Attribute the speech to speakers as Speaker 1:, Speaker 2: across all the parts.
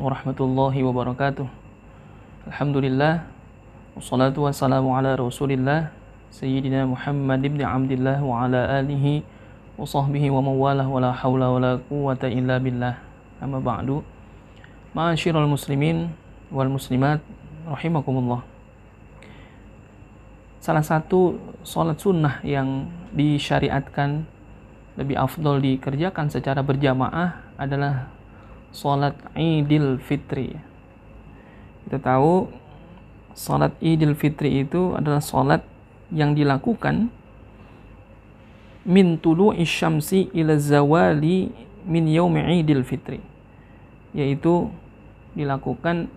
Speaker 1: warahmatullahi wabarakatuh. Alhamdulillah, wassalatu wassalamu ala rasulillah Sayyidina Muhammad ibn Abdillah wa ala alihi wa sahbihi wa mawalah wa la hawla wa la quwwata illa billah. Amma ba'du. Ma'asyiral muslimin wal muslimat rahimakumullah. Salah satu sholat sunnah yang disyariatkan lebih afdol dikerjakan secara berjamaah adalah sholat Idul Fitri. Kita tahu sholat Idul Fitri itu adalah sholat yang dilakukan min tulu'i syamsi ila zawali min yaumi Idul Fitri, yaitu dilakukan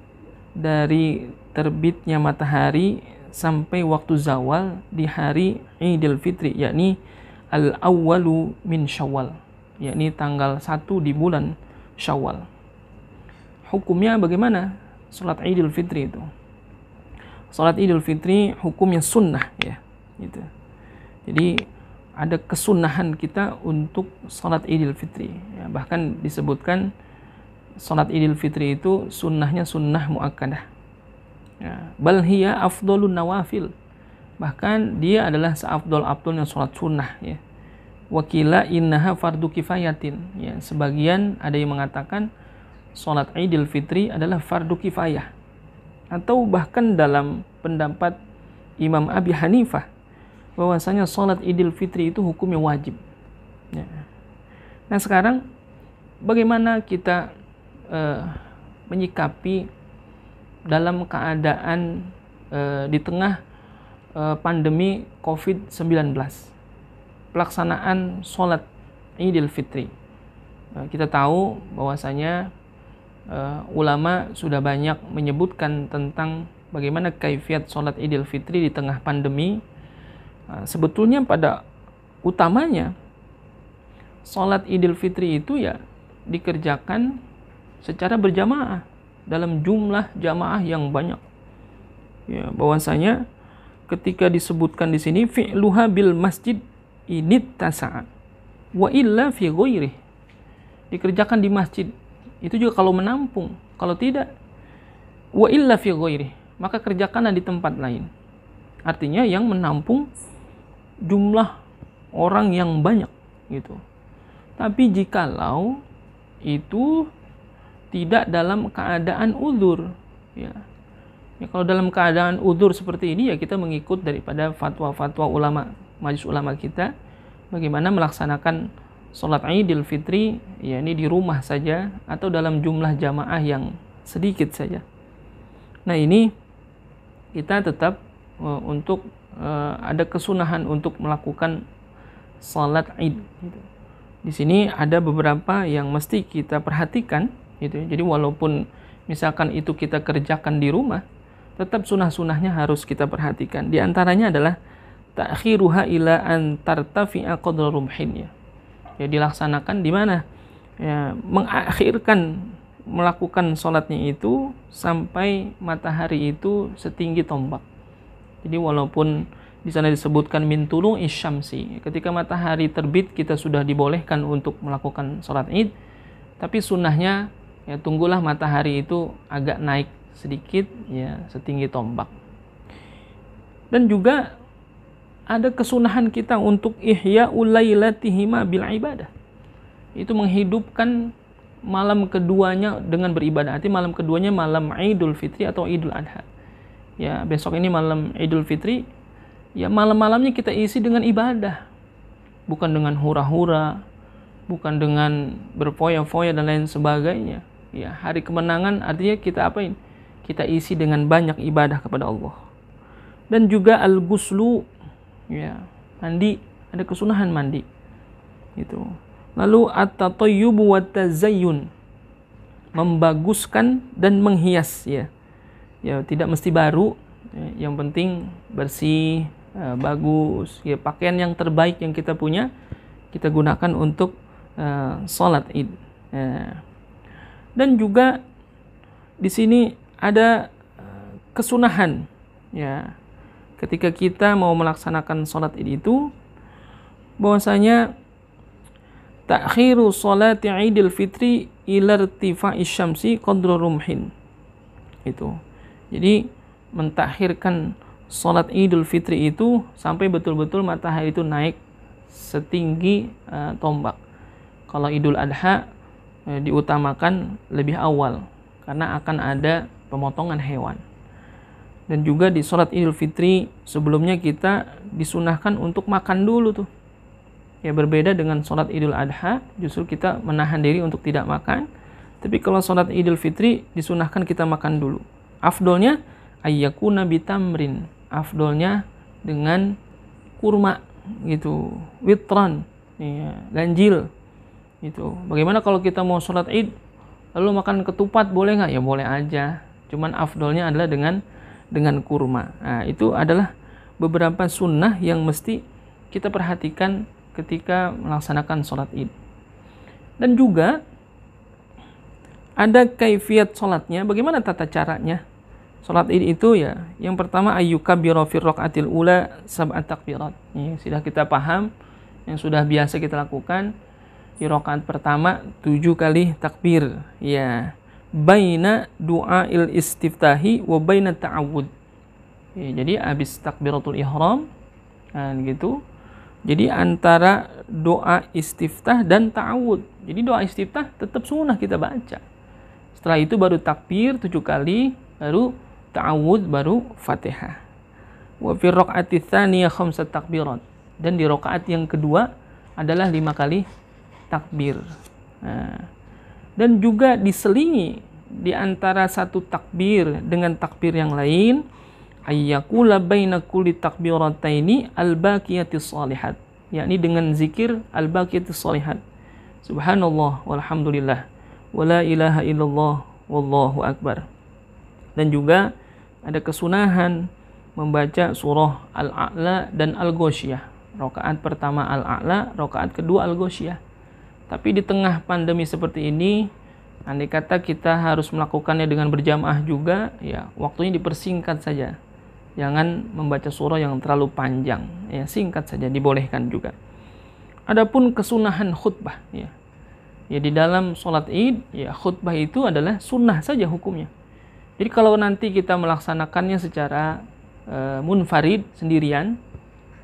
Speaker 1: dari terbitnya matahari sampai waktu zawal di hari Idul Fitri, yakni al-awwalu min Syawal, yakni tanggal 1 di bulan Syawal. Hukumnya bagaimana sholat Idul Fitri itu? Sholat Idul Fitri hukumnya sunnah, ya, gitu. Jadi ada kesunahan kita untuk sholat Idul Fitri, ya, bahkan disebutkan sholat Idul Fitri itu sunnahnya sunnah muakkadah, ya, bal hiya afdolun nawafil, bahkan dia adalah seafdol-afdolnya sholat sunnah, ya. Wakila innaha fardu kifayatin, ya, sebagian ada yang mengatakan sholat Idul Fitri adalah fardu kifayah, atau bahkan dalam pendapat Imam Abi Hanifah bahwasanya sholat Idul Fitri itu hukumnya wajib, ya. Nah, sekarang bagaimana kita menyikapi dalam keadaan di tengah pandemi COVID-19, pelaksanaan sholat Idul Fitri? Kita tahu bahwasanya ulama sudah banyak menyebutkan tentang bagaimana kaifiat sholat Idul Fitri di tengah pandemi. Sebetulnya pada utamanya sholat Idul Fitri itu ya dikerjakan secara berjamaah dalam jumlah jamaah yang banyak, ya, bahwasanya ketika disebutkan di sini fi'luha bil masjid init tasa'a wa illa fi ghairi, dikerjakan di masjid itu juga kalau menampung, kalau tidak wa illa fi ghairi, maka kerjakanlah di tempat lain, artinya yang menampung jumlah orang yang banyak, gitu. Tapi jikalau itu tidak dalam keadaan uzur, ya. Ya, kalau dalam keadaan uzur seperti ini ya kita mengikut daripada fatwa-fatwa ulama, majelis ulama kita, bagaimana melaksanakan sholat Idul Fitri, ya, ini di rumah saja atau dalam jumlah jamaah yang sedikit saja. Nah, ini kita tetap untuk ada kesunahan untuk melakukan sholat Id, gitu. Di sini ada beberapa yang mesti kita perhatikan, gitu. Jadi walaupun misalkan itu kita kerjakan di rumah, tetap sunah-sunahnya harus kita perhatikan. Di antaranya adalah ta'khiruha ila an tartafi'a qadra rumhin, ya. Ya, dilaksanakan di mana? Ya, mengakhirkan melakukan sholatnya itu sampai matahari itu setinggi tombak. Jadi walaupun di sana disebutkan min tulu'i syamsi, ketika matahari terbit kita sudah dibolehkan untuk melakukan sholat Id, tapi sunnahnya ya tunggulah matahari itu agak naik sedikit, ya, setinggi tombak. Dan juga ada kesunahan kita untuk ihya'ul lailatihima bil ibadah, itu menghidupkan malam keduanya dengan beribadah. Arti malam keduanya malam Idul Fitri atau Idul Adha, ya, besok ini malam Idul Fitri, ya, malam-malamnya kita isi dengan ibadah, bukan dengan hura-hura, bukan dengan berfoya-foya dan lain sebagainya. Ya, hari kemenangan artinya kita apain? Kita isi dengan banyak ibadah kepada Allah. Dan juga al-ghuslu, ya, mandi, ada kesunahan mandi, gitu. Lalu at-tatayyub wa tazayyun, membaguskan dan menghias, ya. Ya, tidak mesti baru, ya, yang penting bersih, bagus, ya, pakaian yang terbaik yang kita punya kita gunakan untuk sholat Id, ya. Dan juga di sini ada kesunahan, ya, ketika kita mau melaksanakan sholat Id itu bahwasanya ta'khiru sholati Idul Fitri ila irtifa'i syamsi qadra rumhin. Itu. Jadi mentakhirkan sholat Idul Fitri itu sampai betul-betul matahari itu naik setinggi tombak. Kalau Idul Adha diutamakan lebih awal karena akan ada pemotongan hewan. Dan juga di sholat Idul Fitri sebelumnya kita disunahkan untuk makan dulu tuh. Ya, berbeda dengan sholat Idul Adha, justru kita menahan diri untuk tidak makan. Tapi kalau sholat Idul Fitri disunahkan kita makan dulu. Afdolnya ayyakuna bitamrin, afdolnya dengan kurma gitu, witran, ya, ganjil gitu. Bagaimana kalau kita mau sholat Id lalu makan ketupat, boleh nggak? Ya boleh aja. Cuman afdolnya adalah dengan kurma. Nah, itu adalah beberapa sunnah yang mesti kita perhatikan ketika melaksanakan sholat Id. Dan juga ada kaifiat sholatnya, bagaimana tata caranya. Sholat Id itu ya, yang pertama ayyukabbira fi raqatil ula sab'at takbirat. Ini sudah kita paham, yang sudah biasa kita lakukan. Di rakaat pertama 7 kali takbir. Ya. Baina du'ail istiftahi wa baina ta'awud. Ya, jadi habis takbiratul ihram kan gitu. Jadi antara doa istiftah dan ta'awud. Jadi doa istiftah tetap sunnah kita baca. Setelah itu baru takbir 7 kali, baru ta'awud, baru Fatihah. Wa fi raq'ati tsaniyah 5 takbirat. Dan di rakaat yang kedua adalah 5 kali takbir. Nah, dan juga diselingi di antara satu takbir dengan takbir yang lain, ayyakula baina kulli takbirataini al-baqiyatis shalihat, yakni dengan zikir al-baqiyatis shalihat, subhanallah walhamdulillah wala ilaha illallah wallahu akbar. Dan juga ada kesunahan membaca surah Al-A'la dan Al-Ghasyiyah. Rakaat pertama Al-A'la, rakaat kedua Al-Ghasyiyah. Tapi di tengah pandemi seperti ini, andai kata kita harus melakukannya dengan berjamaah juga, ya waktunya dipersingkat saja. Jangan membaca surah yang terlalu panjang, ya singkat saja, dibolehkan juga. Adapun kesunahan khutbah, ya di dalam sholat Id, ya khutbah itu adalah sunnah saja hukumnya. Jadi kalau nanti kita melaksanakannya secara munfarid, sendirian,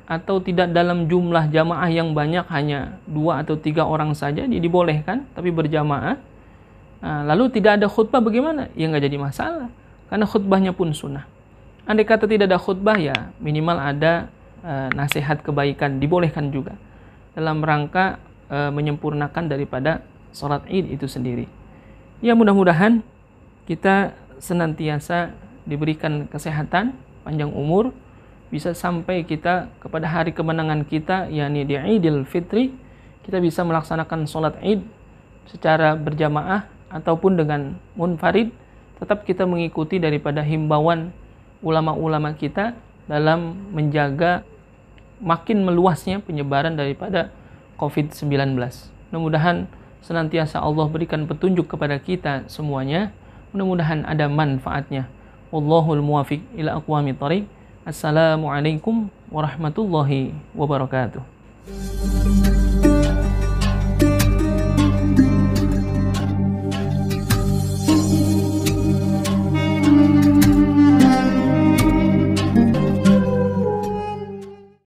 Speaker 1: atau tidak dalam jumlah jamaah yang banyak, hanya 2 atau 3 orang saja, dibolehkan, tapi berjamaah. Nah, lalu tidak ada khutbah bagaimana? Ya nggak jadi masalah, karena khutbahnya pun sunnah. Andai kata tidak ada khutbah, ya minimal ada nasihat kebaikan, dibolehkan juga dalam rangka menyempurnakan daripada sholat Id itu sendiri. Ya mudah-mudahan kita senantiasa diberikan kesehatan, panjang umur, bisa sampai kita kepada hari kemenangan kita, yakni di Idul Fitri, kita bisa melaksanakan sholat Id secara berjamaah ataupun dengan munfarid. Tetap kita mengikuti daripada himbauan ulama-ulama kita dalam menjaga makin meluasnya penyebaran daripada COVID-19. Mudah-mudahan senantiasa Allah berikan petunjuk kepada kita semuanya. Mudah-mudahan ada manfaatnya. Wallahul muwafiq ila aqwamit thoriq. Assalamualaikum warahmatullahi wabarakatuh.